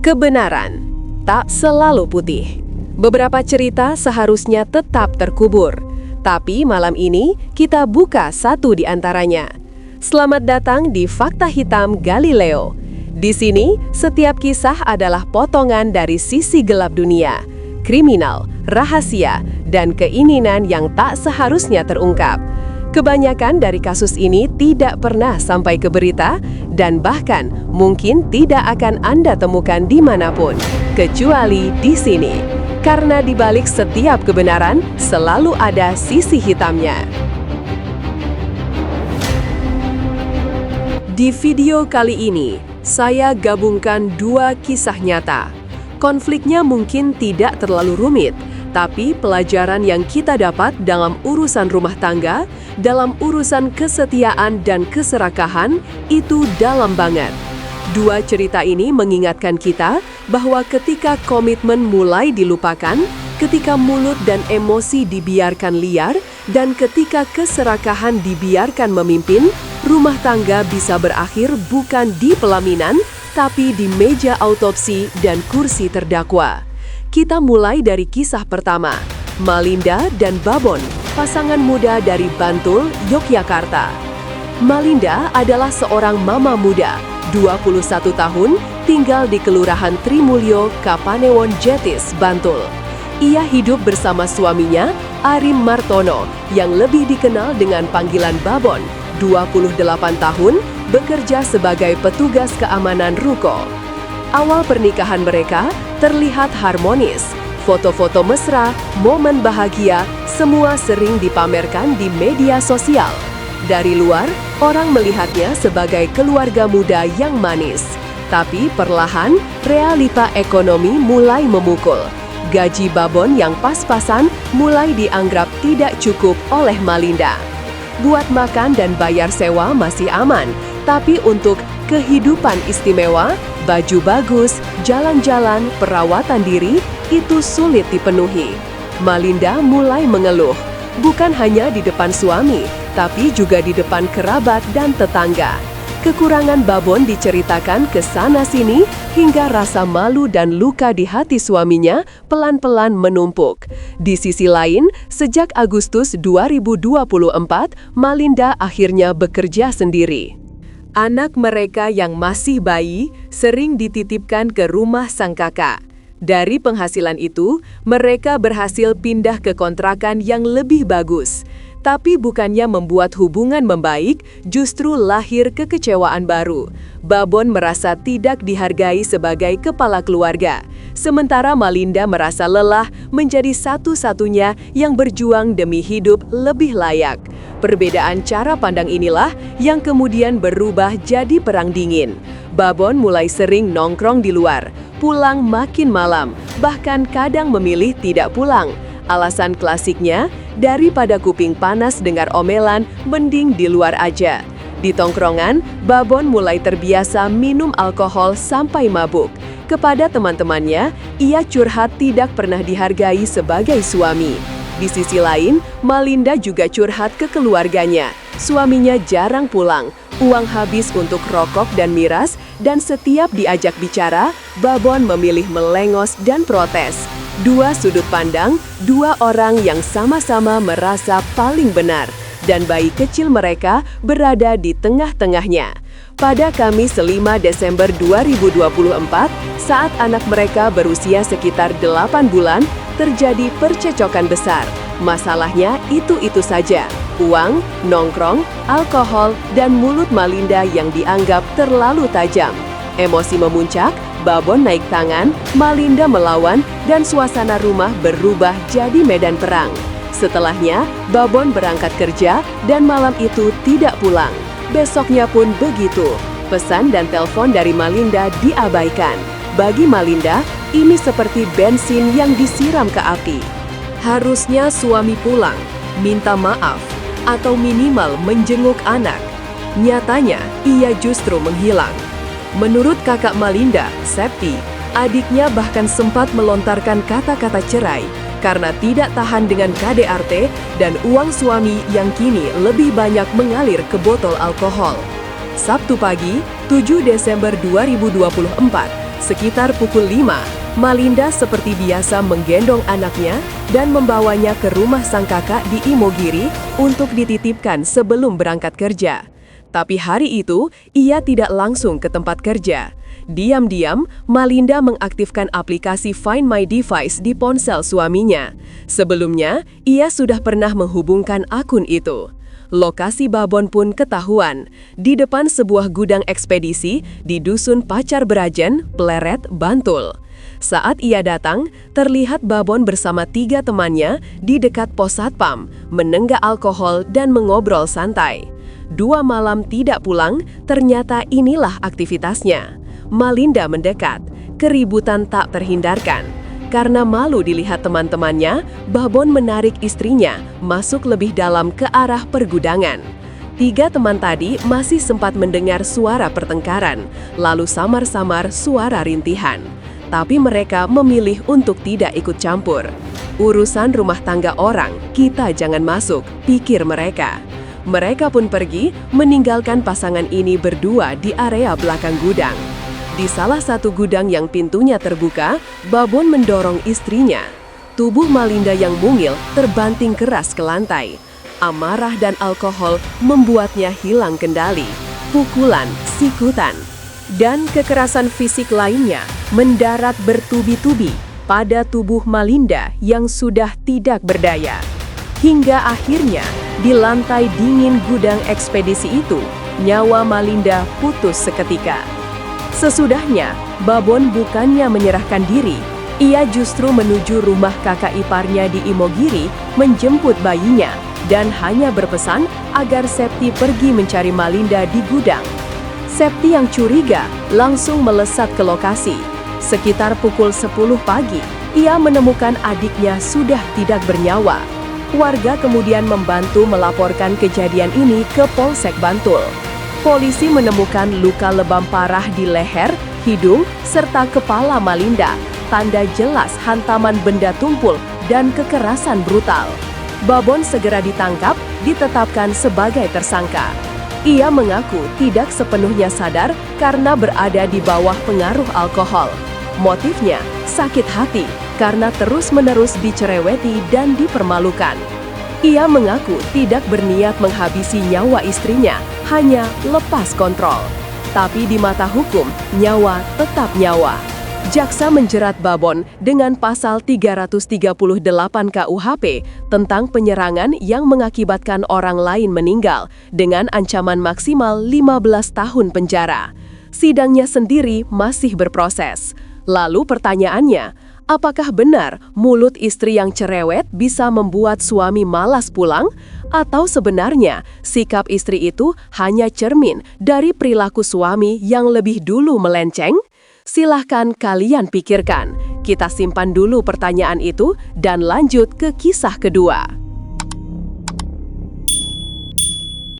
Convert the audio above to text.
Kebenaran tak selalu putih. Beberapa cerita seharusnya tetap terkubur, tapi malam ini kita buka satu di antaranya. Selamat datang di Fakta Hitam Galileo. Di sini, setiap kisah adalah potongan dari sisi gelap dunia, kriminal, rahasia, dan keinginan yang tak seharusnya terungkap. Kebanyakan dari kasus ini tidak pernah sampai ke berita dan bahkan mungkin tidak akan Anda temukan dimanapun, kecuali di sini. Karena di balik setiap kebenaran selalu ada sisi hitamnya. Di video kali ini, saya gabungkan dua kisah nyata. Konfliknya mungkin tidak terlalu rumit, tapi pelajaran yang kita dapat dalam urusan rumah tangga, dalam urusan kesetiaan dan keserakahan, itu dalam banget. Dua cerita ini mengingatkan kita bahwa ketika komitmen mulai dilupakan, ketika mulut dan emosi dibiarkan liar, dan ketika keserakahan dibiarkan memimpin, rumah tangga bisa berakhir bukan di pelaminan, tapi di meja autopsi dan kursi terdakwa. Kita mulai dari kisah pertama, Malinda dan Babon, pasangan muda dari Bantul, Yogyakarta. Malinda adalah seorang mama muda, 21 tahun, tinggal di Kelurahan Trimulyo, Kapanewon Jetis, Bantul. Ia hidup bersama suaminya, Arim Martono, yang lebih dikenal dengan panggilan Babon, 28 tahun, bekerja sebagai petugas keamanan ruko. Awal pernikahan mereka terlihat harmonis. Foto-foto mesra, momen bahagia, semua sering dipamerkan di media sosial. Dari luar, orang melihatnya sebagai keluarga muda yang manis. Tapi perlahan, realita ekonomi mulai memukul. Gaji Babon yang pas-pasan mulai dianggap tidak cukup oleh Malinda. Buat makan dan bayar sewa masih aman, tapi untuk kehidupan istimewa, baju bagus, jalan-jalan, perawatan diri, itu sulit dipenuhi. Malinda mulai mengeluh, bukan hanya di depan suami, tapi juga di depan kerabat dan tetangga. Kekurangan Babon diceritakan ke sana-sini hingga rasa malu dan luka di hati suaminya pelan-pelan menumpuk. Di sisi lain, sejak Agustus 2024, Malinda akhirnya bekerja sendiri. Anak mereka yang masih bayi sering dititipkan ke rumah sang kakak. Dari penghasilan itu, mereka berhasil pindah ke kontrakan yang lebih bagus. Tapi bukannya membuat hubungan membaik, justru lahir kekecewaan baru. Babon merasa tidak dihargai sebagai kepala keluarga. Sementara Malinda merasa lelah menjadi satu-satunya yang berjuang demi hidup lebih layak. Perbedaan cara pandang inilah yang kemudian berubah jadi perang dingin. Babon mulai sering nongkrong di luar, pulang makin malam, bahkan kadang memilih tidak pulang. Alasan klasiknya, daripada kuping panas dengar omelan, mending di luar aja. Di tongkrongan, Babon mulai terbiasa minum alkohol sampai mabuk. Kepada teman-temannya, ia curhat tidak pernah dihargai sebagai suami. Di sisi lain, Malinda juga curhat ke keluarganya. Suaminya jarang pulang, uang habis untuk rokok dan miras, dan setiap diajak bicara, Babon memilih melengos dan protes. Dua sudut pandang, dua orang yang sama-sama merasa paling benar, dan bayi kecil mereka berada di tengah-tengahnya. Pada Kamis 5 Desember 2024, saat anak mereka berusia sekitar 8 bulan, terjadi percecokan besar. Masalahnya itu-itu saja, uang, nongkrong, alkohol, dan mulut Malinda yang dianggap terlalu tajam. Emosi memuncak, Babon naik tangan, Malinda melawan, dan suasana rumah berubah jadi medan perang. Setelahnya, Babon berangkat kerja dan malam itu tidak pulang. Besoknya pun begitu. Pesan dan telepon dari Malinda diabaikan. Bagi Malinda, ini seperti bensin yang disiram ke api. Harusnya suami pulang, minta maaf, atau minimal menjenguk anak. Nyatanya, ia justru menghilang. Menurut kakak Malinda, Septi, adiknya bahkan sempat melontarkan kata-kata cerai karena tidak tahan dengan KDRT dan uang suami yang kini lebih banyak mengalir ke botol alkohol. Sabtu pagi, 7 Desember 2024, Sekitar pukul 5, Malinda seperti biasa menggendong anaknya dan membawanya ke rumah sang kakak di Imogiri untuk dititipkan sebelum berangkat kerja. Tapi hari itu, ia tidak langsung ke tempat kerja. Diam-diam, Malinda mengaktifkan aplikasi Find My Device di ponsel suaminya. Sebelumnya, ia sudah pernah menghubungkan akun itu. Lokasi Babon pun ketahuan, di depan sebuah gudang ekspedisi di Dusun Pacar Berajen, Pleret, Bantul. Saat ia datang, terlihat Babon bersama 3 temannya di dekat pos satpam, menenggak alkohol dan mengobrol santai. 2 malam tidak pulang, ternyata inilah aktivitasnya. Malinda mendekat, keributan tak terhindarkan. Karena malu dilihat teman-temannya, Babon menarik istrinya masuk lebih dalam ke arah pergudangan. 3 teman tadi masih sempat mendengar suara pertengkaran, lalu samar-samar suara rintihan. Tapi mereka memilih untuk tidak ikut campur. Urusan rumah tangga orang, kita jangan masuk, pikir mereka. Mereka pun pergi, meninggalkan pasangan ini berdua di area belakang gudang. Di salah satu gudang yang pintunya terbuka, Babon mendorong istrinya. Tubuh Malinda yang mungil terbanting keras ke lantai. Amarah dan alkohol membuatnya hilang kendali. Pukulan, sikutan, dan kekerasan fisik lainnya mendarat bertubi-tubi pada tubuh Malinda yang sudah tidak berdaya. Hingga akhirnya, di lantai dingin gudang ekspedisi itu, nyawa Malinda putus seketika. Sesudahnya, Babon bukannya menyerahkan diri, ia justru menuju rumah kakak iparnya di Imogiri menjemput bayinya dan hanya berpesan agar Septi pergi mencari Malinda di gudang. Septi yang curiga langsung melesat ke lokasi. Sekitar pukul 10 pagi, ia menemukan adiknya sudah tidak bernyawa. Warga kemudian membantu melaporkan kejadian ini ke Polsek Bantul. Polisi menemukan luka lebam parah di leher, hidung, serta kepala Malinda, tanda jelas hantaman benda tumpul dan kekerasan brutal. Babon segera ditangkap, ditetapkan sebagai tersangka. Ia mengaku tidak sepenuhnya sadar karena berada di bawah pengaruh alkohol. Motifnya, sakit hati karena terus-menerus dicereweti dan dipermalukan. Ia mengaku tidak berniat menghabisi nyawa istrinya, hanya lepas kontrol. Tapi di mata hukum, nyawa tetap nyawa. Jaksa menjerat Babon dengan pasal 338 KUHP tentang penyerangan yang mengakibatkan orang lain meninggal dengan ancaman maksimal 15 tahun penjara. Sidangnya sendiri masih berproses. Lalu pertanyaannya, apakah benar mulut istri yang cerewet bisa membuat suami malas pulang? Atau sebenarnya sikap istri itu hanya cermin dari perilaku suami yang lebih dulu melenceng? Silahkan kalian pikirkan. Kita simpan dulu pertanyaan itu dan lanjut ke kisah kedua.